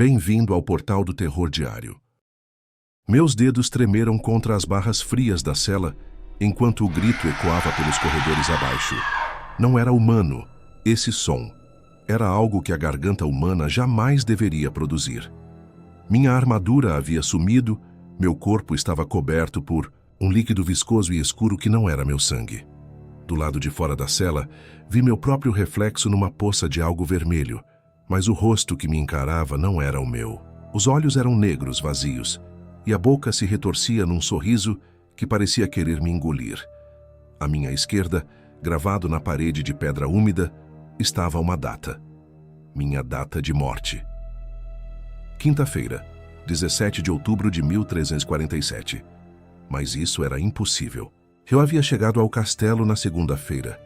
Bem-vindo ao Portal do Terror Diário. Meus dedos tremeram contra as barras frias da cela, enquanto o grito ecoava pelos corredores abaixo. Não era humano, esse som. Era algo que a garganta humana jamais deveria produzir. Minha armadura havia sumido, meu corpo estava coberto por um líquido viscoso e escuro que não era meu sangue. Do lado de fora da cela, vi meu próprio reflexo numa poça de algo vermelho, mas o rosto que me encarava não era o meu. Os olhos eram negros, vazios, e a boca se retorcia num sorriso que parecia querer me engolir. À minha esquerda, gravado na parede de pedra úmida, estava uma data. Minha data de morte. Quinta-feira, 17 de outubro de 1347. Mas isso era impossível. Eu havia chegado ao castelo na segunda-feira.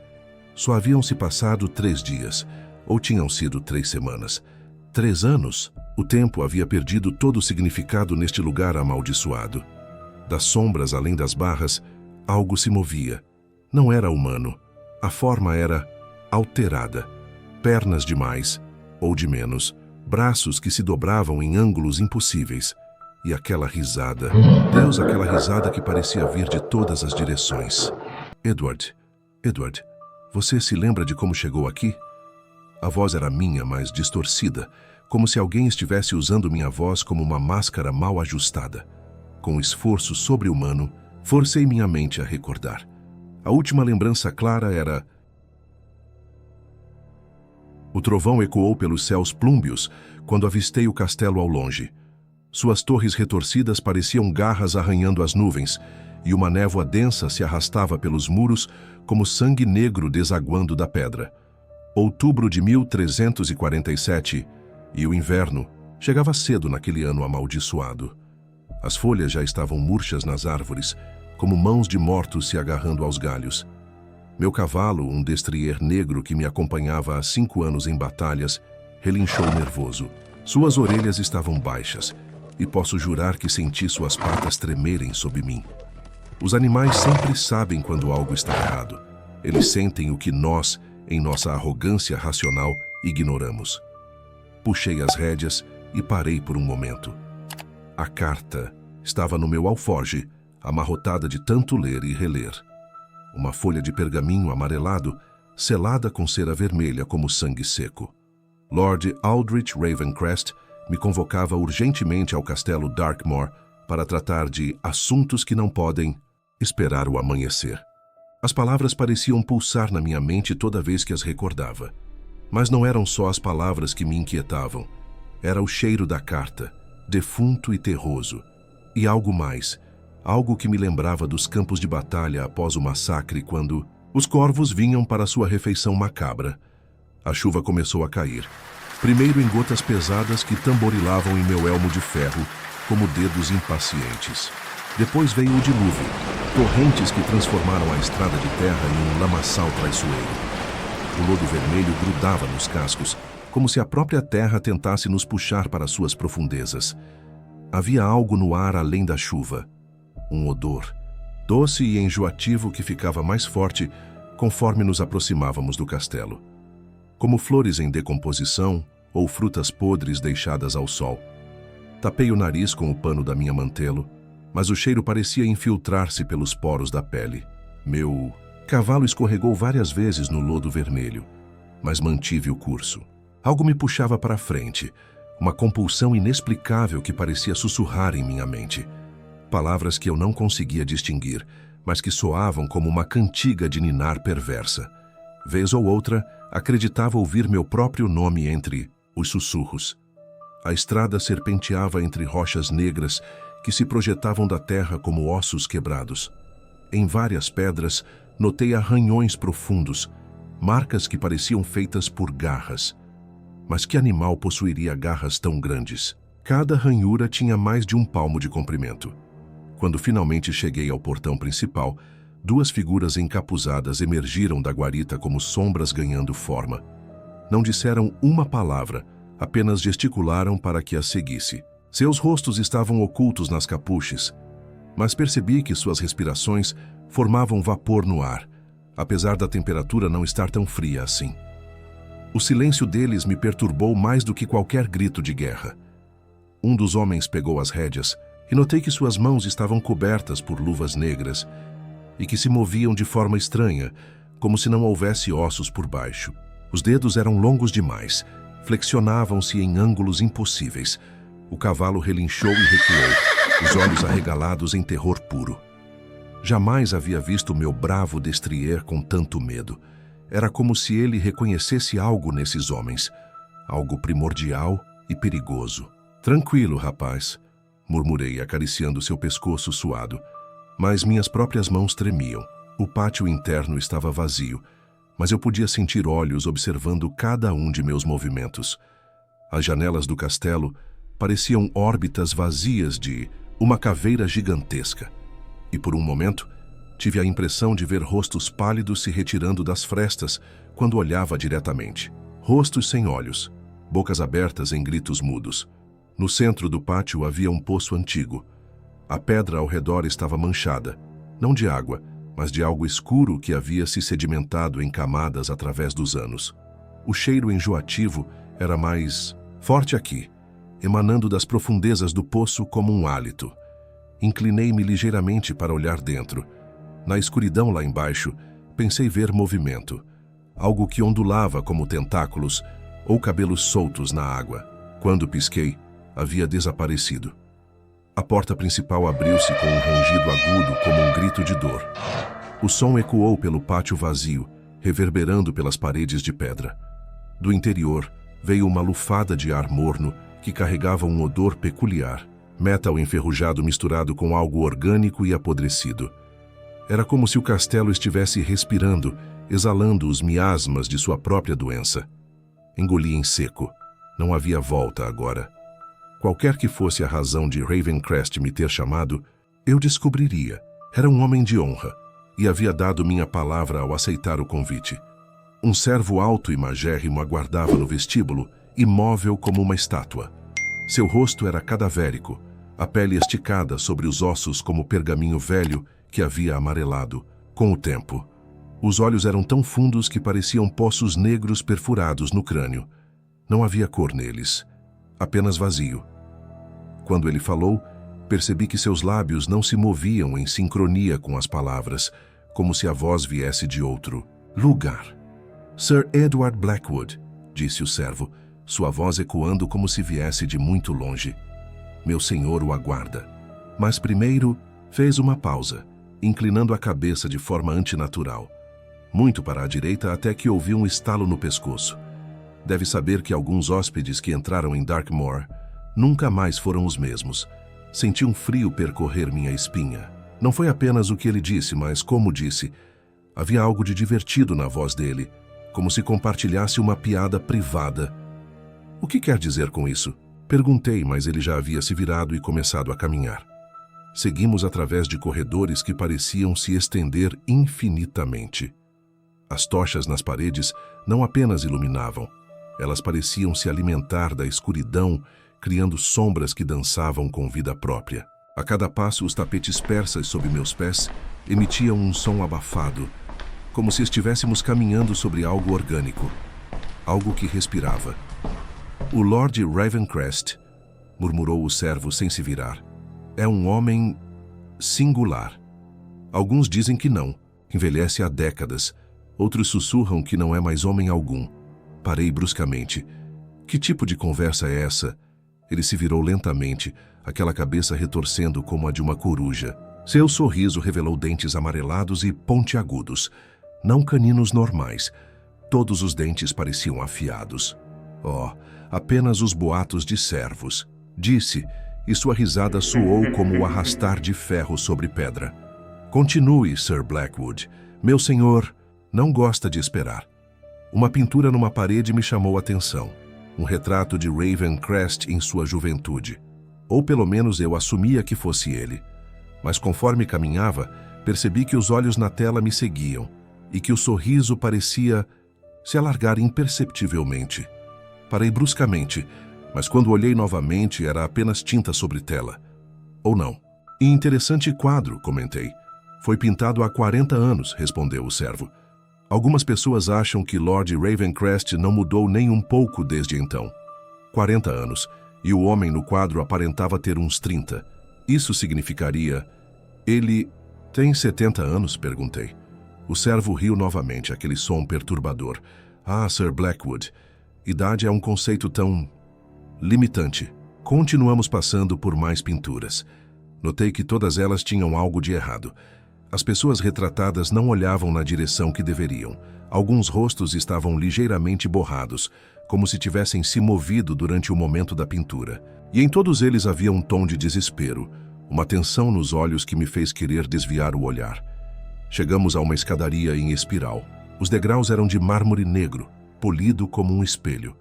Só haviam se passado 3 dias, ou tinham sido 3 semanas. 3 anos? O tempo havia perdido todo o significado neste lugar amaldiçoado. Das sombras além das barras, algo se movia. Não era humano. A forma era alterada. Pernas de mais, ou de menos, braços que se dobravam em ângulos impossíveis. E aquela risada. Deus, aquela risada que parecia vir de todas as direções. Edward, você se lembra de como chegou aqui? A voz era minha, mas distorcida, como se alguém estivesse usando minha voz como uma máscara mal ajustada. Com esforço sobre-humano, forcei minha mente a recordar. A última lembrança clara era... O trovão ecoou pelos céus plúmbios quando avistei o castelo ao longe. Suas torres retorcidas pareciam garras arranhando as nuvens, e uma névoa densa se arrastava pelos muros como sangue negro desaguando da pedra. Outubro de 1347, e o inverno chegava cedo naquele ano amaldiçoado. As folhas já estavam murchas nas árvores, como mãos de mortos se agarrando aos galhos. Meu cavalo, um destrier negro que me acompanhava há 5 anos em batalhas, relinchou nervoso. Suas orelhas estavam baixas, e posso jurar que senti suas patas tremerem sob mim. Os animais sempre sabem quando algo está errado. Eles sentem o que nós, em nossa arrogância racional, ignoramos. Puxei as rédeas e parei por um momento. A carta estava no meu alforje, amarrotada de tanto ler e reler. Uma folha de pergaminho amarelado, selada com cera vermelha como sangue seco. Lord Aldrich Ravencrest me convocava urgentemente ao castelo Darkmoor para tratar de assuntos que não podem esperar o amanhecer. As palavras pareciam pulsar na minha mente toda vez que as recordava. Mas não eram só as palavras que me inquietavam. Era o cheiro da carta, defunto e terroso. E algo mais, algo que me lembrava dos campos de batalha após o massacre, quando os corvos vinham para sua refeição macabra. A chuva começou a cair, primeiro em gotas pesadas que tamborilavam em meu elmo de ferro, como dedos impacientes. Depois veio o dilúvio, torrentes que transformaram a estrada de terra em um lamaçal traiçoeiro. O lodo vermelho grudava nos cascos, como se a própria terra tentasse nos puxar para suas profundezas. Havia algo no ar além da chuva, um odor, doce e enjoativo que ficava mais forte conforme nos aproximávamos do castelo. Como flores em decomposição ou frutas podres deixadas ao sol. Tapei o nariz com o pano da minha mantelo, mas o cheiro parecia infiltrar-se pelos poros da pele. Meu cavalo escorregou várias vezes no lodo vermelho, mas mantive o curso. Algo me puxava para frente, uma compulsão inexplicável que parecia sussurrar em minha mente. Palavras que eu não conseguia distinguir, mas que soavam como uma cantiga de ninar perversa. Vez ou outra, acreditava ouvir meu próprio nome entre os sussurros. A estrada serpenteava entre rochas negras que se projetavam da terra como ossos quebrados. Em várias pedras, notei arranhões profundos, marcas que pareciam feitas por garras. Mas que animal possuiria garras tão grandes? Cada ranhura tinha mais de 1 palmo de comprimento. Quando finalmente cheguei ao portão principal, 2 figuras encapuzadas emergiram da guarita como sombras ganhando forma. Não disseram uma palavra, apenas gesticularam para que as seguisse. Seus rostos estavam ocultos nas capuches, mas percebi que suas respirações formavam vapor no ar, apesar da temperatura não estar tão fria assim. O silêncio deles me perturbou mais do que qualquer grito de guerra. Um dos homens pegou as rédeas e notei que suas mãos estavam cobertas por luvas negras e que se moviam de forma estranha, como se não houvesse ossos por baixo. Os dedos eram longos demais, flexionavam-se em ângulos impossíveis. O cavalo relinchou e recuou, os olhos arregalados em terror puro. Jamais havia visto meu bravo destrier com tanto medo. Era como se ele reconhecesse algo nesses homens, algo primordial e perigoso. Tranquilo, rapaz, murmurei, acariciando seu pescoço suado. Mas minhas próprias mãos tremiam. O pátio interno estava vazio, mas eu podia sentir olhos observando cada um de meus movimentos. As janelas do castelo pareciam órbitas vazias de uma caveira gigantesca. E por um momento, tive a impressão de ver rostos pálidos se retirando das frestas quando olhava diretamente. Rostos sem olhos, bocas abertas em gritos mudos. No centro do pátio havia um poço antigo. A pedra ao redor estava manchada, não de água, mas de algo escuro que havia se sedimentado em camadas através dos anos. O cheiro enjoativo era mais forte aqui, emanando das profundezas do poço como um hálito. Inclinei-me ligeiramente para olhar dentro. Na escuridão lá embaixo, pensei ver movimento, algo que ondulava como tentáculos ou cabelos soltos na água. Quando pisquei, havia desaparecido. A porta principal abriu-se com um rangido agudo como um grito de dor. O som ecoou pelo pátio vazio, reverberando pelas paredes de pedra. Do interior, veio uma lufada de ar morno que carregava um odor peculiar, metal enferrujado misturado com algo orgânico e apodrecido. Era como se o castelo estivesse respirando, exalando os miasmas de sua própria doença. Engoli em seco. Não havia volta agora. Qualquer que fosse a razão de Ravencrest me ter chamado, eu descobriria. Era um homem de honra, e havia dado minha palavra ao aceitar o convite. Um servo alto e magérrimo aguardava no vestíbulo, imóvel como uma estátua. Seu rosto era cadavérico, a pele esticada sobre os ossos como pergaminho velho que havia amarelado com o tempo. Os olhos eram tão fundos que pareciam poços negros perfurados no crânio. Não havia cor neles, apenas vazio. Quando ele falou, percebi que seus lábios não se moviam em sincronia com as palavras, como se a voz viesse de outro lugar. Sir Edward Blackwood, disse o servo, sua voz ecoando como se viesse de muito longe. Meu senhor o aguarda. Mas primeiro fez uma pausa, inclinando a cabeça de forma antinatural. Muito para a direita até que ouvi um estalo no pescoço. Deve saber que alguns hóspedes que entraram em Darkmoor nunca mais foram os mesmos. Senti um frio percorrer minha espinha. Não foi apenas o que ele disse, mas como disse. Havia algo de divertido na voz dele, como se compartilhasse uma piada privada. O que quer dizer com isso? Perguntei, mas ele já havia se virado e começado a caminhar. Seguimos através de corredores que pareciam se estender infinitamente. As tochas nas paredes não apenas iluminavam, elas pareciam se alimentar da escuridão, criando sombras que dançavam com vida própria. A cada passo, os tapetes persas sob meus pés emitiam um som abafado, como se estivéssemos caminhando sobre algo orgânico, algo que respirava. O Lord Ravencrest, murmurou o servo sem se virar, é um homem singular. Alguns dizem que não, envelhece há décadas. Outros sussurram que não é mais homem algum. Parei bruscamente. Que tipo de conversa é essa? Ele se virou lentamente, aquela cabeça retorcendo como a de uma coruja. Seu sorriso revelou dentes amarelados e pontiagudos, não caninos normais. Todos os dentes pareciam afiados. Oh, apenas os boatos de servos, disse, e sua risada soou como o arrastar de ferro sobre pedra. Continue, Sir Blackwood. Meu senhor não gosta de esperar. Uma pintura numa parede me chamou a atenção. Um retrato de Ravencrest em sua juventude. Ou pelo menos eu assumia que fosse ele. Mas conforme caminhava, percebi que os olhos na tela me seguiam e que o sorriso parecia se alargar imperceptivelmente. Parei bruscamente, mas quando olhei novamente era apenas tinta sobre tela. Ou não. E interessante quadro, comentei. Foi pintado há 40 anos, respondeu o servo. Algumas pessoas acham que Lord Ravencrest não mudou nem um pouco desde então. 40 anos. e o homem no quadro aparentava ter uns 30. Isso significaria... Ele tem 70 anos? Perguntei. O servo riu novamente, aquele som perturbador. Ah, Sir Blackwood, idade é um conceito tão... limitante. Continuamos passando por mais pinturas. Notei que todas elas tinham algo de errado. As pessoas retratadas não olhavam na direção que deveriam. Alguns rostos estavam ligeiramente borrados, como se tivessem se movido durante o momento da pintura. E em todos eles havia um tom de desespero, uma tensão nos olhos que me fez querer desviar o olhar. Chegamos a uma escadaria em espiral. Os degraus eram de mármore negro, polido como um espelho.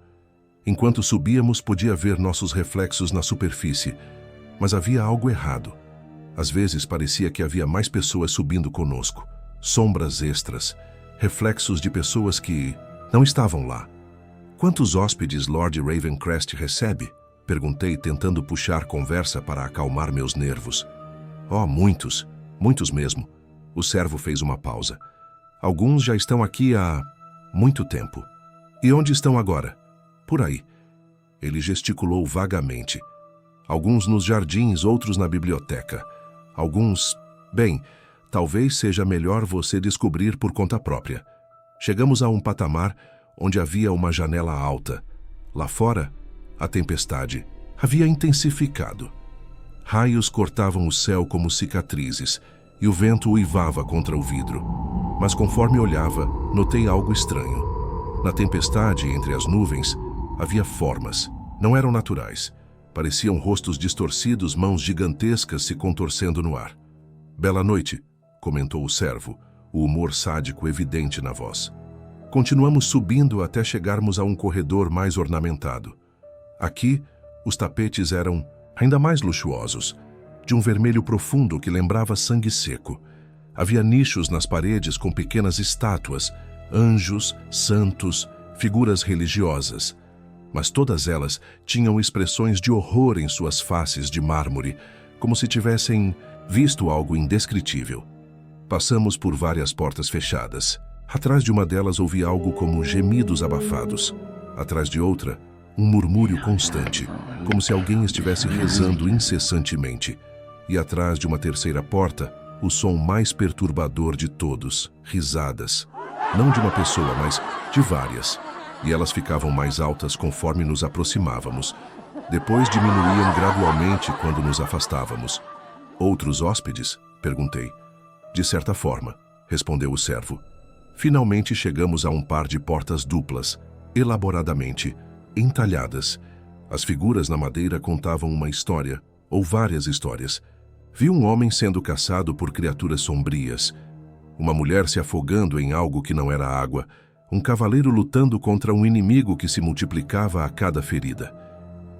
Enquanto subíamos, podia ver nossos reflexos na superfície, mas havia algo errado. Às vezes parecia que havia mais pessoas subindo conosco, sombras extras, reflexos de pessoas que não estavam lá. Quantos hóspedes Lord Ravencrest recebe? Perguntei, tentando puxar conversa para acalmar meus nervos. Oh, muitos, muitos mesmo. O servo fez uma pausa. Alguns já estão aqui há muito tempo. E onde estão agora? Por aí. Ele gesticulou vagamente. Alguns nos jardins, outros na biblioteca. Alguns... Bem, talvez seja melhor você descobrir por conta própria. Chegamos a um patamar onde havia uma janela alta. Lá fora, a tempestade havia intensificado. Raios cortavam o céu como cicatrizes e o vento uivava contra o vidro. Mas conforme olhava, notei algo estranho. Na tempestade, entre as nuvens, havia formas. Não eram naturais. Pareciam rostos distorcidos, mãos gigantescas se contorcendo no ar. Bela noite, comentou o servo, o humor sádico evidente na voz. Continuamos subindo até chegarmos a um corredor mais ornamentado. Aqui, os tapetes eram ainda mais luxuosos, de um vermelho profundo que lembrava sangue seco. Havia nichos nas paredes com pequenas estátuas, anjos, santos, figuras religiosas. Mas todas elas tinham expressões de horror em suas faces de mármore, como se tivessem visto algo indescritível. Passamos por várias portas fechadas. Atrás de uma delas ouvi algo como gemidos abafados. Atrás de outra, um murmúrio constante, como se alguém estivesse rezando incessantemente. E atrás de uma terceira porta, o som mais perturbador de todos, risadas. Não de uma pessoa, mas de várias. E elas ficavam mais altas conforme nos aproximávamos. Depois diminuíam gradualmente quando nos afastávamos. Outros hóspedes? Perguntei. De certa forma, respondeu o servo. Finalmente chegamos a um par de portas duplas, elaboradamente, entalhadas. As figuras na madeira contavam uma história, ou várias histórias. Vi um homem sendo caçado por criaturas sombrias, uma mulher se afogando em algo que não era água, um cavaleiro lutando contra um inimigo que se multiplicava a cada ferida.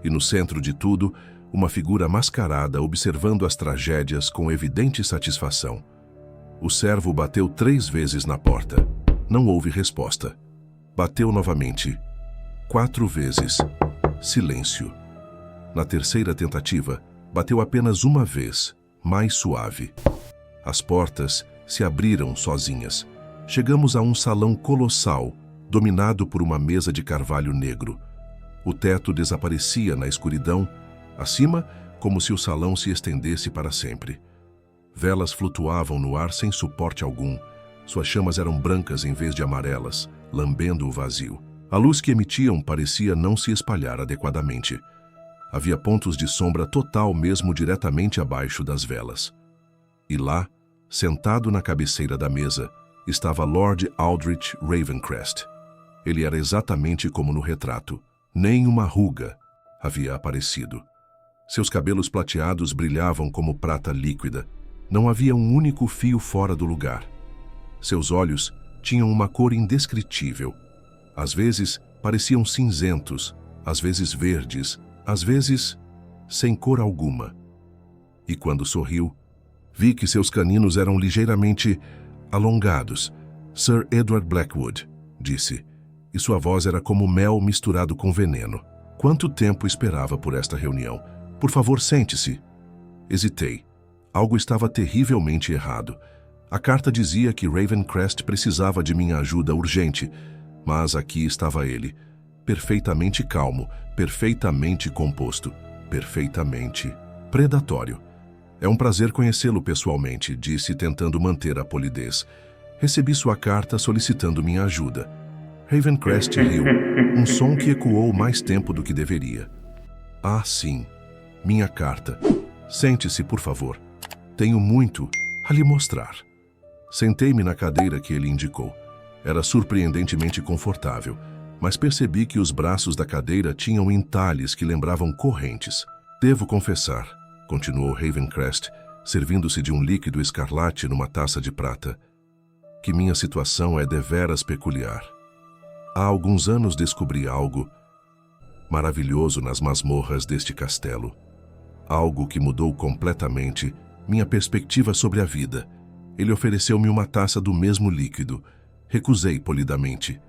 E no centro de tudo, uma figura mascarada observando as tragédias com evidente satisfação. O servo bateu 3 vezes na porta. Não houve resposta. Bateu novamente. 4 vezes. Silêncio. Na terceira tentativa, bateu apenas uma vez, mais suave. As portas se abriram sozinhas. Chegamos a um salão colossal, dominado por uma mesa de carvalho negro. O teto desaparecia na escuridão, acima, como se o salão se estendesse para sempre. Velas flutuavam no ar sem suporte algum. Suas chamas eram brancas em vez de amarelas, lambendo o vazio. A luz que emitiam parecia não se espalhar adequadamente. Havia pontos de sombra total mesmo diretamente abaixo das velas. E lá, sentado na cabeceira da mesa, estava Lord Aldrich Ravencrest. Ele era exatamente como no retrato. Nem uma ruga havia aparecido. Seus cabelos plateados brilhavam como prata líquida. Não havia um único fio fora do lugar. Seus olhos tinham uma cor indescritível. Às vezes pareciam cinzentos, às vezes verdes, às vezes sem cor alguma. E quando sorriu, vi que seus caninos eram ligeiramente alongados. Sir Edward Blackwood, disse, e sua voz era como mel misturado com veneno. Quanto tempo esperava por esta reunião? Por favor, sente-se. Hesitei. Algo estava terrivelmente errado. A carta dizia que Ravencrest precisava de minha ajuda urgente, mas aqui estava ele. perfeitamente calmo, perfeitamente composto, perfeitamente predatório. É um prazer conhecê-lo pessoalmente, disse tentando manter a polidez. Recebi sua carta solicitando minha ajuda. Ravencrest riu, um som que ecoou mais tempo do que deveria. Ah, sim, minha carta. Sente-se, por favor. Tenho muito a lhe mostrar. Sentei-me na cadeira que ele indicou. Era surpreendentemente confortável, mas percebi que os braços da cadeira tinham entalhes que lembravam correntes. Devo confessar, continuou Ravencrest, servindo-se de um líquido escarlate numa taça de prata, que minha situação é deveras peculiar. Há alguns anos descobri algo maravilhoso nas masmorras deste castelo. Algo que mudou completamente minha perspectiva sobre a vida. Ele ofereceu-me uma taça do mesmo líquido. Recusei polidamente.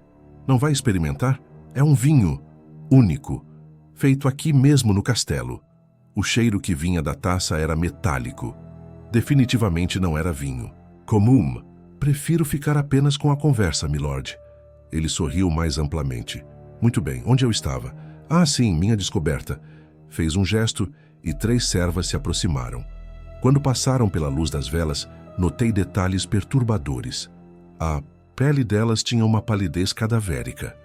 Não vai experimentar? É um vinho único, feito aqui mesmo no castelo. O cheiro que vinha da taça era metálico. Definitivamente não era vinho. Comum. Prefiro ficar apenas com a conversa, milord. Ele sorriu mais amplamente. Muito bem, onde eu estava? Ah, sim, minha descoberta. Fez um gesto e 3 servas se aproximaram. Quando passaram pela luz das velas, notei detalhes perturbadores. A pele delas tinha uma palidez cadavérica.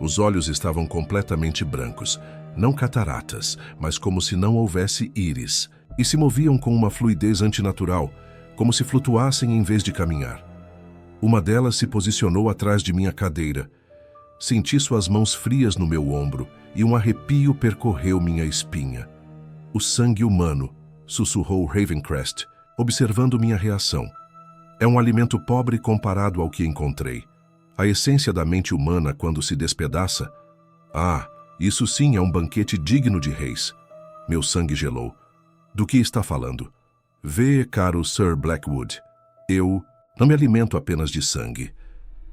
Os olhos estavam completamente brancos, não cataratas, mas como se não houvesse íris, e se moviam com uma fluidez antinatural, como se flutuassem em vez de caminhar. Uma delas se posicionou atrás de minha cadeira. Senti suas mãos frias no meu ombro e um arrepio percorreu minha espinha. O sangue humano, sussurrou Ravencrest, observando minha reação. É um alimento pobre comparado ao que encontrei. A essência da mente humana quando se despedaça? Ah, isso sim é um banquete digno de reis. Meu sangue gelou. Do que está falando? Vê, caro Sir Blackwood, eu não me alimento apenas de sangue.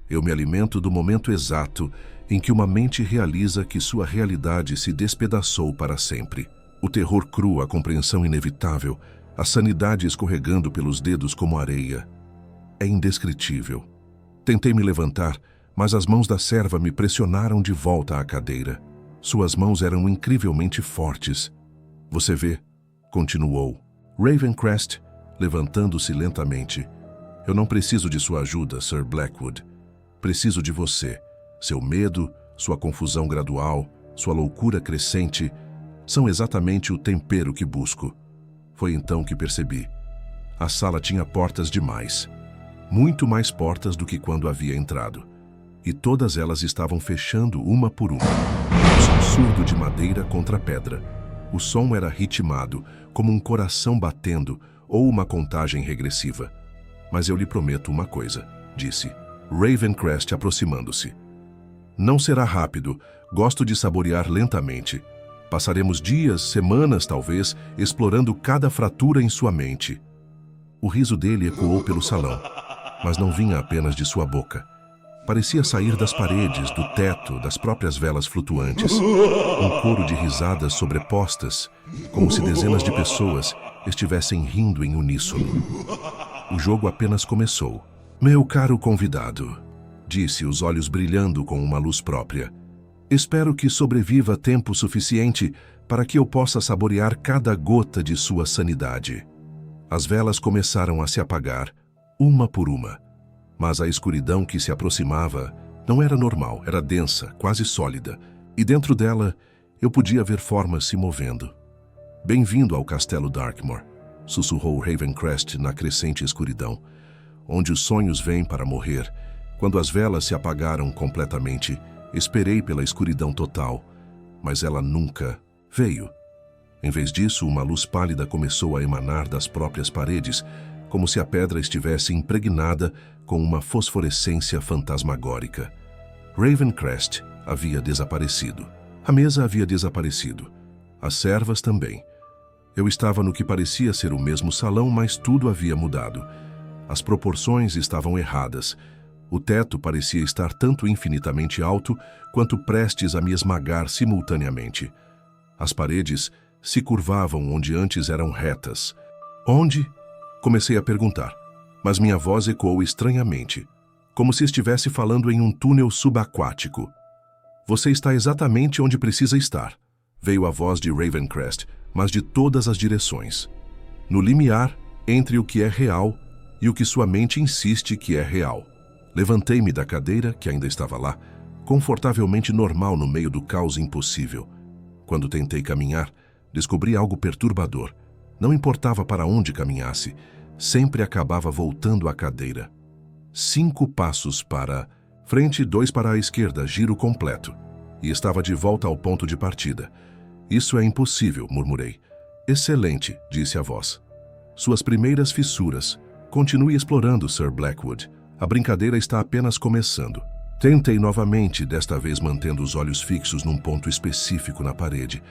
Eu me alimento do momento exato em que uma mente realiza que sua realidade se despedaçou para sempre. O terror cru, a compreensão inevitável, a sanidade escorregando pelos dedos como areia. É indescritível. Tentei me levantar, mas as mãos da serva me pressionaram de volta à cadeira. Suas mãos eram incrivelmente fortes. Você vê, continuou Ravencrest, levantando-se lentamente. Eu não preciso de sua ajuda, Sir Blackwood. Preciso de você. Seu medo, sua confusão gradual, sua loucura crescente, são exatamente o tempero que busco. Foi então que percebi. A sala tinha portas demais. Muito mais portas do que quando havia entrado. E todas elas estavam fechando uma por uma. Um som surdo de madeira contra pedra. O som era ritmado, como um coração batendo ou uma contagem regressiva. Mas eu lhe prometo uma coisa, disse Ravencrest aproximando-se. Não será rápido, gosto de saborear lentamente. Passaremos dias, semanas talvez, explorando cada fratura em sua mente. O riso dele ecoou pelo salão, mas não vinha apenas de sua boca. Parecia sair das paredes, do teto, das próprias velas flutuantes. Um coro de risadas sobrepostas, como se dezenas de pessoas estivessem rindo em uníssono. O jogo apenas começou. Meu caro convidado, disse, os olhos brilhando com uma luz própria. Espero que sobreviva tempo suficiente para que eu possa saborear cada gota de sua sanidade. As velas começaram a se apagar, uma por uma. Mas a escuridão que se aproximava não era normal, era densa, quase sólida, e dentro dela eu podia ver formas se movendo. Bem-vindo ao Castelo Darkmoor, sussurrou Ravencrest na crescente escuridão, onde os sonhos vêm para morrer. Quando as velas se apagaram completamente, esperei pela escuridão total, mas ela nunca veio. Em vez disso, uma luz pálida começou a emanar das próprias paredes, como se a pedra estivesse impregnada com uma fosforescência fantasmagórica. Ravencrest havia desaparecido. A mesa havia desaparecido. As servas também. Eu estava no que parecia ser o mesmo salão, mas tudo havia mudado. As proporções estavam erradas. O teto parecia estar tanto infinitamente alto quanto prestes a me esmagar simultaneamente. As paredes se curvavam onde antes eram retas. Onde? Comecei a perguntar, mas minha voz ecoou estranhamente, como se estivesse falando em um túnel subaquático. Você está exatamente onde precisa estar. Veio a voz de Ravencrest, mas de todas as direções. No limiar entre o que é real e o que sua mente insiste que é real. Levantei-me da cadeira, que ainda estava lá, confortavelmente normal no meio do caos impossível. Quando tentei caminhar, descobri algo perturbador. Não importava para onde caminhasse, sempre acabava voltando à cadeira. 5 passos para frente, 2 para a esquerda, giro completo. E estava de volta ao ponto de partida. Isso é impossível, murmurei. Excelente, disse a voz. Suas primeiras fissuras. Continue explorando, Sir Blackwood. A brincadeira está apenas começando. Tentei novamente, desta vez mantendo os olhos fixos num ponto específico na parede.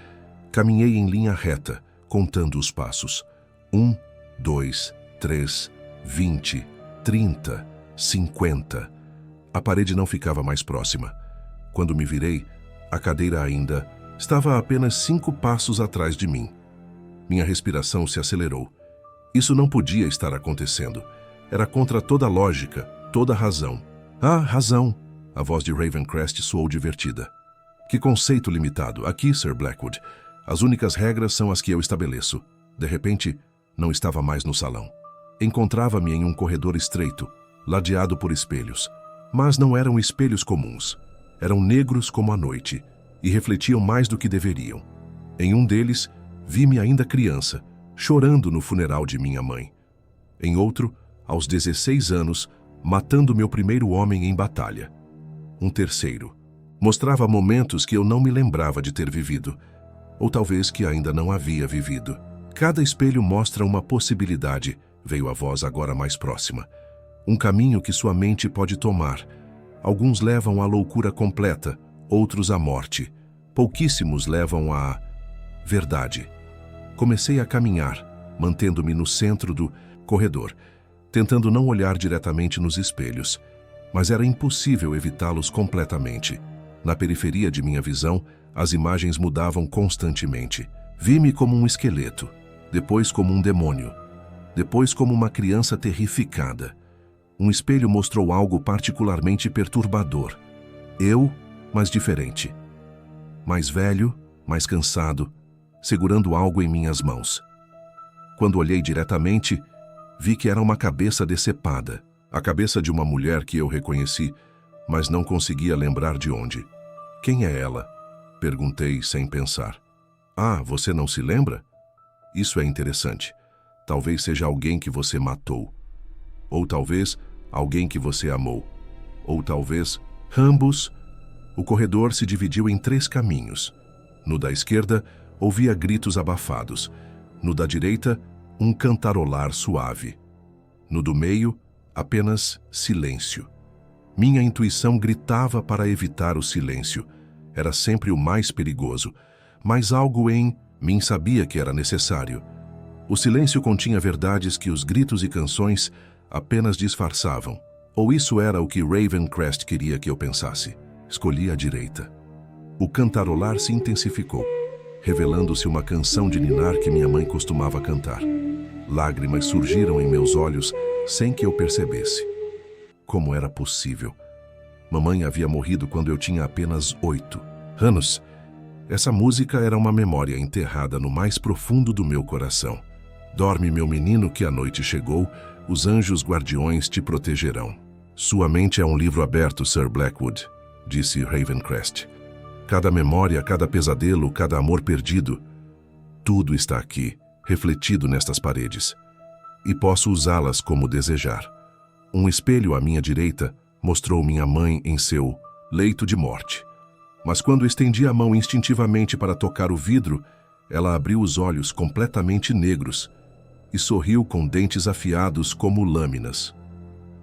Caminhei em linha reta, contando os passos. 1, 2, 3, 20, 30, 50. A parede não ficava mais próxima. Quando me virei, a cadeira ainda estava a apenas 5 passos atrás de mim. Minha respiração se acelerou. Isso não podia estar acontecendo. Era contra toda lógica, toda razão. Ah, razão! A voz de Ravencrest soou divertida. Que conceito limitado. Aqui, Sir Blackwood. As únicas regras são as que eu estabeleço. De repente, não estava mais no salão. Encontrava-me em um corredor estreito, ladeado por espelhos. Mas não eram espelhos comuns. Eram negros como a noite e refletiam mais do que deveriam. Em um deles, vi-me ainda criança, chorando no funeral de minha mãe. Em outro, aos 16 anos, matando meu primeiro homem em batalha. Um terceiro mostrava momentos que eu não me lembrava de ter vivido, ou talvez que ainda não havia vivido. Cada espelho mostra uma possibilidade, veio a voz agora mais próxima. Um caminho que sua mente pode tomar. Alguns levam à loucura completa, outros à morte. Pouquíssimos levam à verdade. Comecei a caminhar, mantendo-me no centro do corredor, tentando não olhar diretamente nos espelhos, mas era impossível evitá-los completamente. Na periferia de minha visão, as imagens mudavam constantemente. Vi-me como um esqueleto, depois como um demônio, depois como uma criança terrificada. Um espelho mostrou algo particularmente perturbador. Eu, mas diferente. Mais velho, mais cansado, segurando algo em minhas mãos. Quando olhei diretamente, vi que era uma cabeça decepada. A cabeça de uma mulher que eu reconheci, mas não conseguia lembrar de onde. Quem é ela? Perguntei sem pensar. Ah, você não se lembra? Isso é interessante. Talvez seja alguém que você matou. Ou talvez alguém que você amou. Ou talvez ambos. O corredor se dividiu em 3 caminhos. No da esquerda, ouvia gritos abafados. No da direita, um cantarolar suave. No do meio, apenas silêncio. Minha intuição gritava para evitar o silêncio. Era sempre o mais perigoso, mas algo em mim sabia que era necessário. O silêncio continha verdades que os gritos e canções apenas disfarçavam. Ou isso era o que Ravencrest queria que eu pensasse. Escolhi a direita. O cantarolar se intensificou, revelando-se uma canção de ninar que minha mãe costumava cantar. Lágrimas surgiram em meus olhos sem que eu percebesse. Como era possível? Mamãe havia morrido quando eu tinha apenas 8 anos. Essa música era uma memória enterrada no mais profundo do meu coração. Dorme, meu menino, que a noite chegou, os anjos guardiões te protegerão. Sua mente é um livro aberto, Sir Blackwood, disse Ravencrest. Cada memória, cada pesadelo, cada amor perdido, tudo está aqui, refletido nestas paredes. E posso usá-las como desejar. Um espelho à minha direita mostrou minha mãe em seu leito de morte. Mas quando estendi a mão instintivamente para tocar o vidro, ela abriu os olhos completamente negros e sorriu com dentes afiados como lâminas.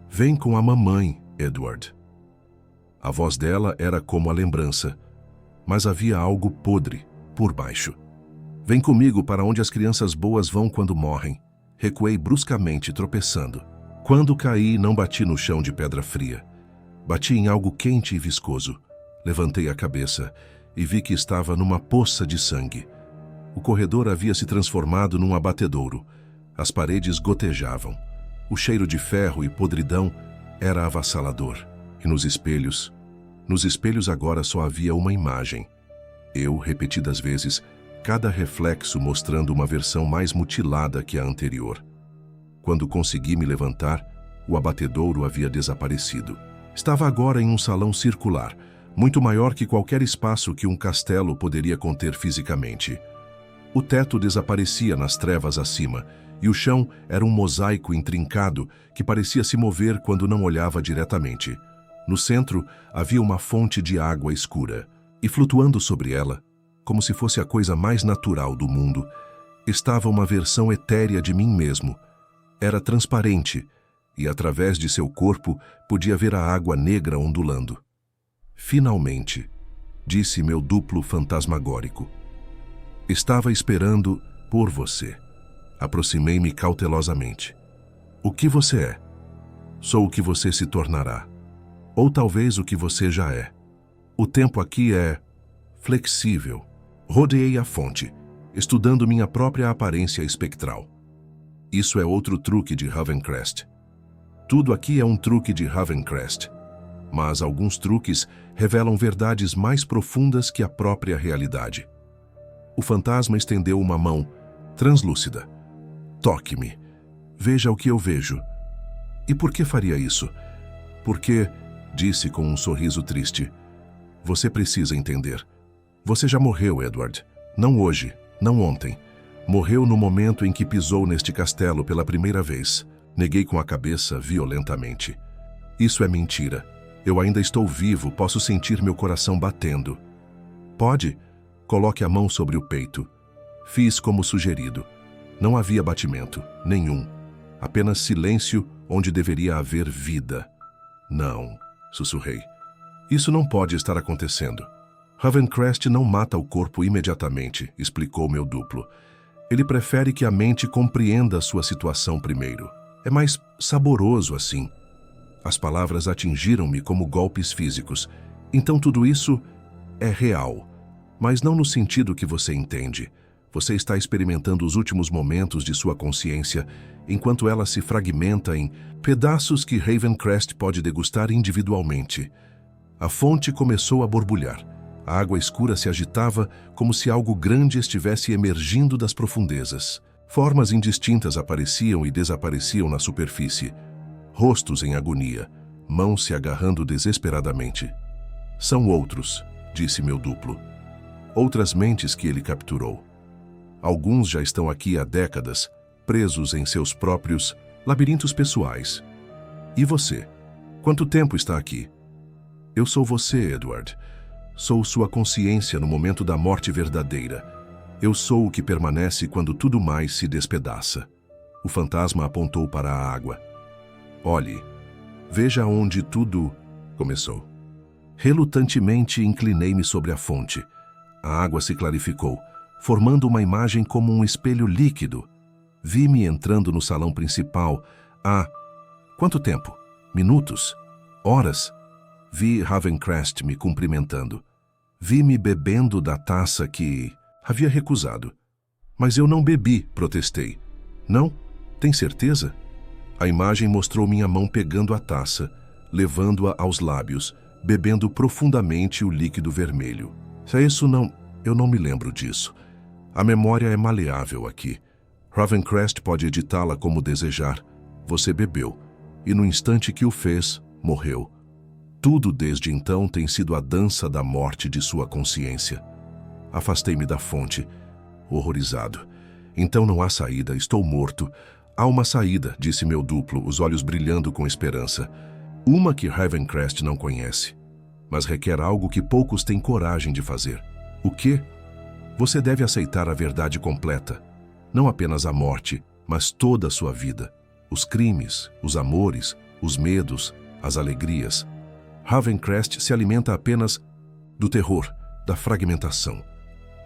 Vem com a mamãe, Edward. A voz dela era como a lembrança, mas havia algo podre por baixo. Vem comigo para onde as crianças boas vão quando morrem. Recuei bruscamente, tropeçando. Quando caí, não bati no chão de pedra fria. Bati em algo quente e viscoso. Levantei a cabeça e vi que estava numa poça de sangue. O corredor havia se transformado num abatedouro. As paredes gotejavam. O cheiro de ferro e podridão era avassalador. E nos espelhos, Nos espelhos agora só havia uma imagem. Eu, repetidas vezes, cada reflexo mostrando uma versão mais mutilada que a anterior. Quando consegui me levantar, o abatedouro havia desaparecido. Estava agora em um salão circular, muito maior que qualquer espaço que um castelo poderia conter fisicamente. O teto desaparecia nas trevas acima, e o chão era um mosaico intrincado que parecia se mover quando não olhava diretamente. No centro havia uma fonte de água escura, e flutuando sobre ela, como se fosse a coisa mais natural do mundo, estava uma versão etérea de mim mesmo. Era transparente, e através de seu corpo podia ver a água negra ondulando. Finalmente, disse meu duplo fantasmagórico. Estava esperando por você. Aproximei-me cautelosamente. O que você é? Sou o que você se tornará. Ou talvez o que você já é. O tempo aqui é flexível. Rodeei a fonte, estudando minha própria aparência espectral. Isso é outro truque de Ravencrest. Tudo aqui é um truque de Ravencrest. Mas alguns truques revelam verdades mais profundas que a própria realidade. O fantasma estendeu uma mão, translúcida. Toque-me. Veja o que eu vejo. E por que faria isso? Porque, disse com um sorriso triste, você precisa entender. Você já morreu, Edward. Não hoje, não ontem. Morreu no momento em que pisou neste castelo pela primeira vez. Neguei com a cabeça violentamente. Isso é mentira. Eu ainda estou vivo, posso sentir meu coração batendo. Pode? Coloque a mão sobre o peito. Fiz como sugerido. Não havia batimento, nenhum. Apenas silêncio onde deveria haver vida. Não, sussurrei. Isso não pode estar acontecendo. Ravencrest não mata o corpo imediatamente, explicou meu duplo. Ele prefere que a mente compreenda a sua situação primeiro. É mais saboroso assim. As palavras atingiram-me como golpes físicos. Então tudo isso é real, mas não no sentido que você entende. Você está experimentando os últimos momentos de sua consciência, enquanto ela se fragmenta em pedaços que Ravencrest pode degustar individualmente. A fonte começou a borbulhar. A água escura se agitava como se algo grande estivesse emergindo das profundezas. Formas indistintas apareciam e desapareciam na superfície. Rostos em agonia, mãos se agarrando desesperadamente. São outros, disse meu duplo. Outras mentes que ele capturou. Alguns já estão aqui há décadas, presos em seus próprios labirintos pessoais. E você? Quanto tempo está aqui? Eu sou você, Edward. Sou sua consciência no momento da morte verdadeira. Eu sou o que permanece quando tudo mais se despedaça. O fantasma apontou para a água. Olhe, veja onde tudo começou. Relutantemente inclinei-me sobre a fonte. A água se clarificou, formando uma imagem como um espelho líquido. Vi-me entrando no salão principal há... quanto tempo? Minutos? Horas? Vi Ravencrest me cumprimentando. Vi-me bebendo da taça que havia recusado. Mas eu não bebi, protestei. Não? Tem certeza? A imagem mostrou minha mão pegando a taça, levando-a aos lábios, bebendo profundamente o líquido vermelho. Se isso não... eu não me lembro disso. A memória é maleável aqui. Ravencrest pode editá-la como desejar. Você bebeu, e no instante que o fez, morreu. Tudo desde então tem sido a dança da morte de sua consciência. Afastei-me da fonte, horrorizado. Então não há saída, estou morto. Há uma saída, disse meu duplo, os olhos brilhando com esperança. Uma que Ravencrest não conhece, mas requer algo que poucos têm coragem de fazer. O quê? Você deve aceitar a verdade completa. Não apenas a morte, mas toda a sua vida. Os crimes, os amores, os medos, as alegrias. Ravencrest se alimenta apenas do terror, da fragmentação.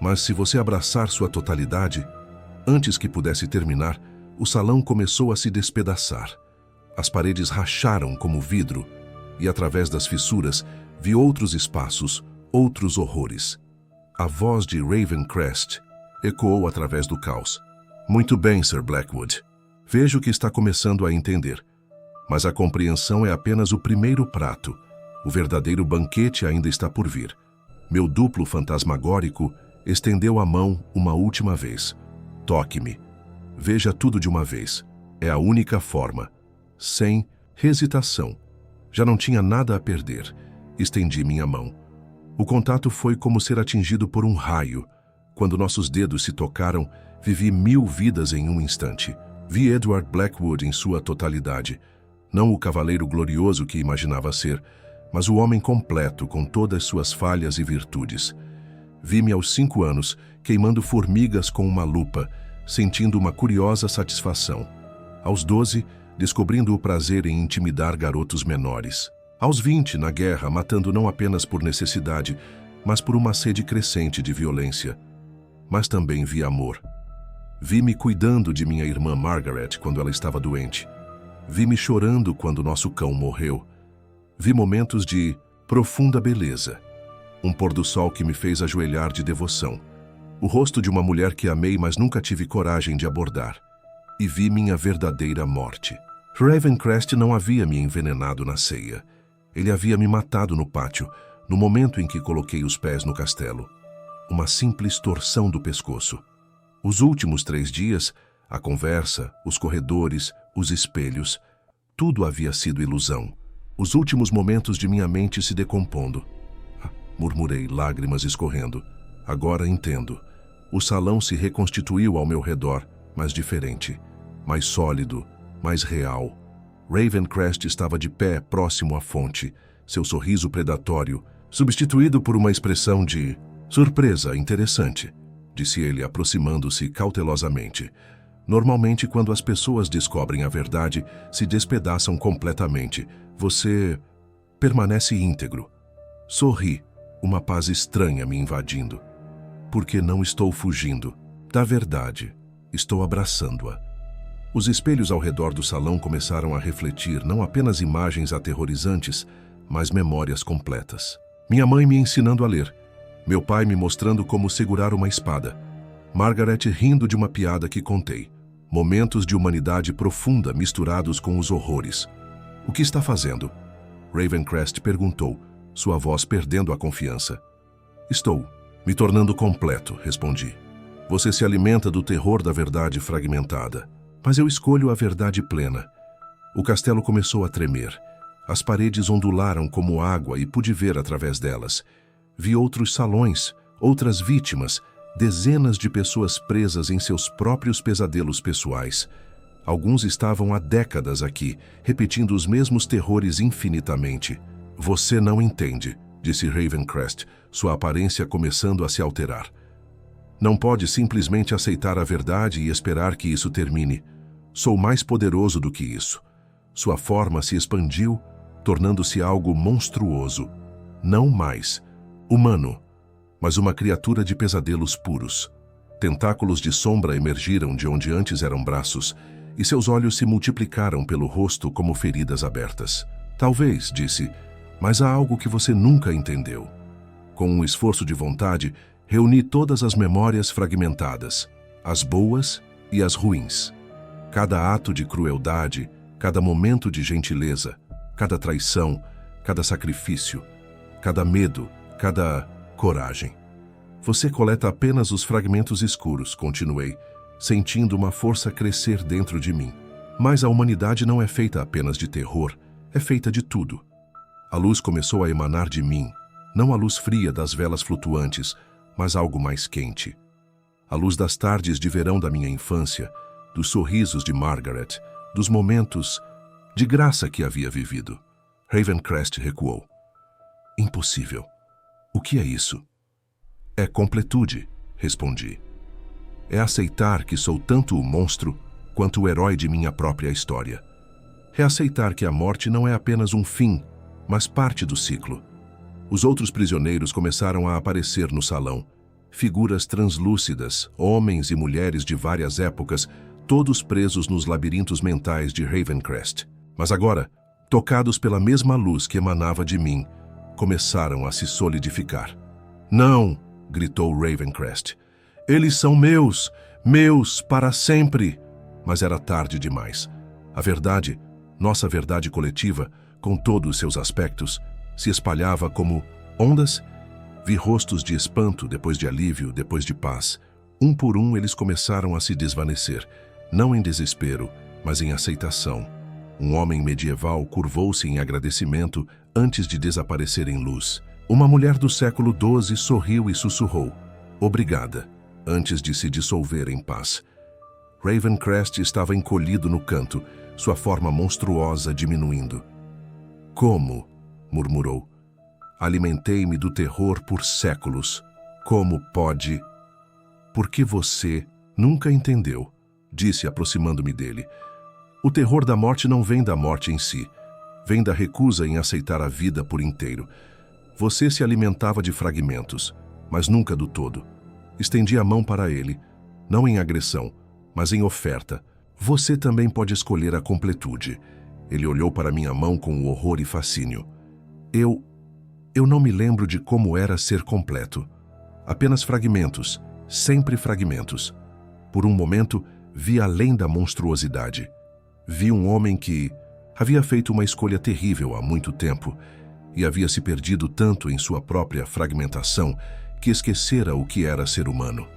Mas se você abraçar sua totalidade, antes que pudesse terminar, o salão começou a se despedaçar. As paredes racharam como vidro, e através das fissuras vi outros espaços, outros horrores. A voz de Ravencrest ecoou através do caos. Muito bem, Sir Blackwood. Vejo que está começando a entender. Mas a compreensão é apenas o primeiro prato. O verdadeiro banquete ainda está por vir. Meu duplo fantasmagórico estendeu a mão uma última vez. Toque-me. Veja tudo de uma vez. É a única forma. Sem hesitação. Já não tinha nada a perder. Estendi minha mão. O contato foi como ser atingido por um raio. Quando nossos dedos se tocaram, vivi 1000 vidas em um instante. Vi Edward Blackwood em sua totalidade. Não o cavaleiro glorioso que imaginava ser, mas o homem completo com todas suas falhas e virtudes. Vi-me aos 5 anos, queimando formigas com uma lupa, sentindo uma curiosa satisfação. Aos 12, descobrindo o prazer em intimidar garotos menores. Aos 20, na guerra, matando não apenas por necessidade, mas por uma sede crescente de violência. Mas também vi amor. Vi-me cuidando de minha irmã Margaret quando ela estava doente. Vi-me chorando quando nosso cão morreu. Vi momentos de profunda beleza. Um pôr do sol que me fez ajoelhar de devoção. O rosto de uma mulher que amei, mas nunca tive coragem de abordar. E vi minha verdadeira morte. Ravencrest não havia me envenenado na ceia. Ele havia me matado no pátio, no momento em que coloquei os pés no castelo. Uma simples torção do pescoço. Os últimos 3 dias, a conversa, os corredores, os espelhos, tudo havia sido ilusão. Os últimos momentos de minha mente se decompondo. Murmurei, lágrimas escorrendo. Agora entendo. O salão se reconstituiu ao meu redor, mas diferente. Mais sólido, mais real. Ravencrest estava de pé, próximo à fonte, seu sorriso predatório, substituído por uma expressão de surpresa interessante, disse ele, aproximando-se cautelosamente. Normalmente, quando as pessoas descobrem a verdade, se despedaçam completamente. Você permanece íntegro. Sorri, uma paz estranha me invadindo. Porque não estou fugindo da verdade, estou abraçando-a. Os espelhos ao redor do salão começaram a refletir não apenas imagens aterrorizantes, mas memórias completas. Minha mãe me ensinando a ler, meu pai me mostrando como segurar uma espada, Margaret rindo de uma piada que contei. Momentos de humanidade profunda misturados com os horrores. O que está fazendo? Ravencrest perguntou, sua voz perdendo a confiança. Estou me tornando completo, respondi. Você se alimenta do terror da verdade fragmentada. Mas eu escolho a verdade plena. O castelo começou a tremer. As paredes ondularam como água e pude ver através delas. Vi outros salões, outras vítimas, dezenas de pessoas presas em seus próprios pesadelos pessoais. Alguns estavam há décadas aqui, repetindo os mesmos terrores infinitamente. Você não entende, disse Ravencrest, sua aparência começando a se alterar. Não pode simplesmente aceitar a verdade e esperar que isso termine. Sou mais poderoso do que isso. Sua forma se expandiu, tornando-se algo monstruoso. Não mais humano, mas uma criatura de pesadelos puros. Tentáculos de sombra emergiram de onde antes eram braços, e seus olhos se multiplicaram pelo rosto como feridas abertas. Talvez, disse, mas há algo que você nunca entendeu. Com um esforço de vontade, reuni todas as memórias fragmentadas, as boas e as ruins. Cada ato de crueldade, cada momento de gentileza, cada traição, cada sacrifício, cada medo, cada coragem. Você coleta apenas os fragmentos escuros, continuei, sentindo uma força crescer dentro de mim. Mas a humanidade não é feita apenas de terror, é feita de tudo. A luz começou a emanar de mim, não a luz fria das velas flutuantes, mas algo mais quente. A luz das tardes de verão da minha infância, dos sorrisos de Margaret, dos momentos de graça que havia vivido. Ravencrest recuou. Impossível. O que é isso? É completude, respondi. É aceitar que sou tanto o monstro quanto o herói de minha própria história. É aceitar que a morte não é apenas um fim, mas parte do ciclo. Os outros prisioneiros começaram a aparecer no salão. Figuras translúcidas, homens e mulheres de várias épocas, todos presos nos labirintos mentais de Ravencrest. Mas agora, tocados pela mesma luz que emanava de mim, começaram a se solidificar. Não! Gritou Ravencrest. Eles são meus! Meus para sempre! Mas era tarde demais. A verdade, nossa verdade coletiva, com todos seus aspectos, Se espalhava como ondas. Vi rostos de espanto, depois de alívio, depois de paz. Um por um eles começaram a se desvanecer, não em desespero, mas em aceitação. Um homem medieval curvou-se em agradecimento antes de desaparecer em luz. Uma mulher do século XII sorriu e sussurrou, "Obrigada", antes de se dissolver em paz. Ravencrest estava encolhido no canto, sua forma monstruosa diminuindo. "Como?", murmurou. "Alimentei-me do terror por séculos. Como pode?" "Porque você nunca entendeu", disse aproximando-me dele. "O terror da morte não vem da morte em si. Vem da recusa em aceitar a vida por inteiro. Você se alimentava de fragmentos, mas nunca do todo. Estendi a mão para ele, não em agressão, mas em oferta. Você também pode escolher a completude." Ele olhou para minha mão com horror e fascínio. Eu não me lembro de como era ser completo. Apenas fragmentos, sempre fragmentos. Por um momento, vi além da monstruosidade. Vi um homem que havia feito uma escolha terrível há muito tempo e havia se perdido tanto em sua própria fragmentação que esquecera o que era ser humano.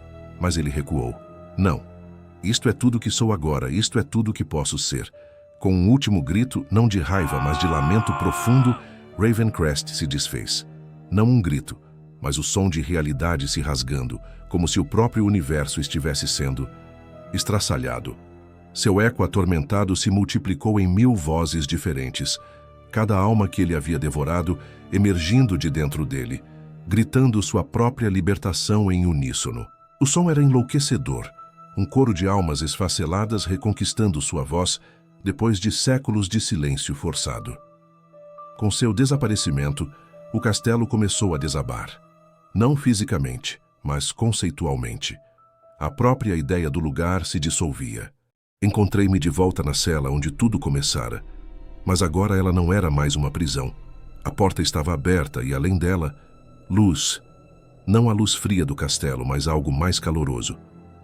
Mas ele recuou. "Não. Isto é tudo que sou agora, isto é tudo que posso ser." Com um último grito, não de raiva, mas de lamento profundo, Ravencrest se desfez. Não um grito, mas o som de realidade se rasgando, como se o próprio universo estivesse sendo estraçalhado. Seu eco atormentado se multiplicou em 1000 vozes diferentes, cada alma que ele havia devorado emergindo de dentro dele, gritando sua própria libertação em uníssono. O som era enlouquecedor, um coro de almas esfaceladas reconquistando sua voz depois de séculos de silêncio forçado. Com seu desaparecimento, o castelo começou a desabar. Não fisicamente, mas conceitualmente. A própria ideia do lugar se dissolvia. Encontrei-me de volta na cela onde tudo começara. Mas agora ela não era mais uma prisão. A porta estava aberta e, além dela, luz. Não a luz fria do castelo, mas algo mais caloroso,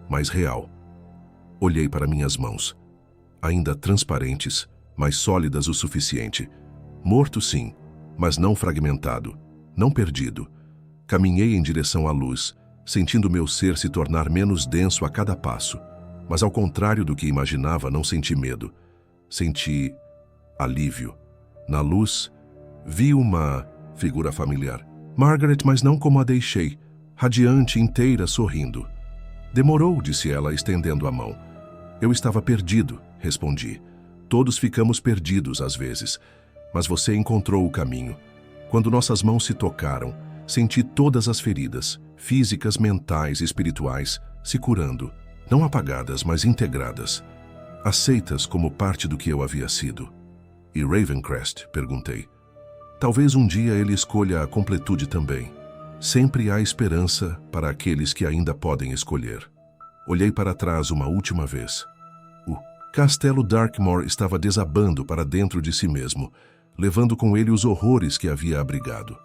mais real. Olhei para minhas mãos. Ainda transparentes, mas sólidas o suficiente. Morto, sim, mas não fragmentado, não perdido. Caminhei em direção à luz, sentindo meu ser se tornar menos denso a cada passo. Mas ao contrário do que imaginava, não senti medo. Senti alívio. Na luz, vi uma figura familiar. Margaret, mas não como a deixei, radiante, inteira, sorrindo. "Demorou", disse ela, estendendo a mão. "Eu estava perdido", respondi. "Todos ficamos perdidos às vezes, mas você encontrou o caminho." Quando nossas mãos se tocaram, senti todas as feridas, físicas, mentais, espirituais, se curando, não apagadas, mas integradas, aceitas como parte do que eu havia sido. "E Ravencrest?", perguntei. "Talvez um dia ele escolha a completude também. Sempre há esperança para aqueles que ainda podem escolher." Olhei para trás uma última vez. O Castelo Darkmoor estava desabando para dentro de si mesmo, levando com ele os horrores que havia abrigado.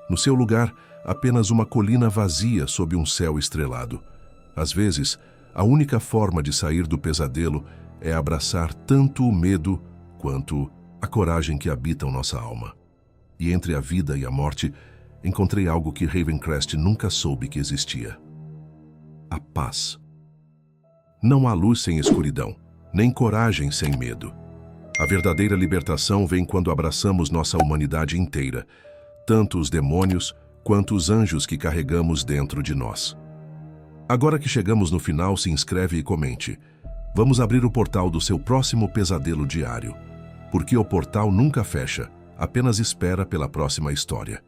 No seu lugar, apenas uma colina vazia sob um céu estrelado. Às vezes, a única forma de sair do pesadelo é abraçar tanto o medo quanto a coragem que habitam nossa alma. E entre a vida e a morte, encontrei algo que Ravencrest nunca soube que existia. A paz. Não há luz sem escuridão, nem coragem sem medo. A verdadeira libertação vem quando abraçamos nossa humanidade inteira, tanto os demônios quanto os anjos que carregamos dentro de nós. Agora que chegamos no final, se inscreve e comente. Vamos abrir o portal do seu próximo pesadelo diário, porque o portal nunca fecha, apenas espera pela próxima história.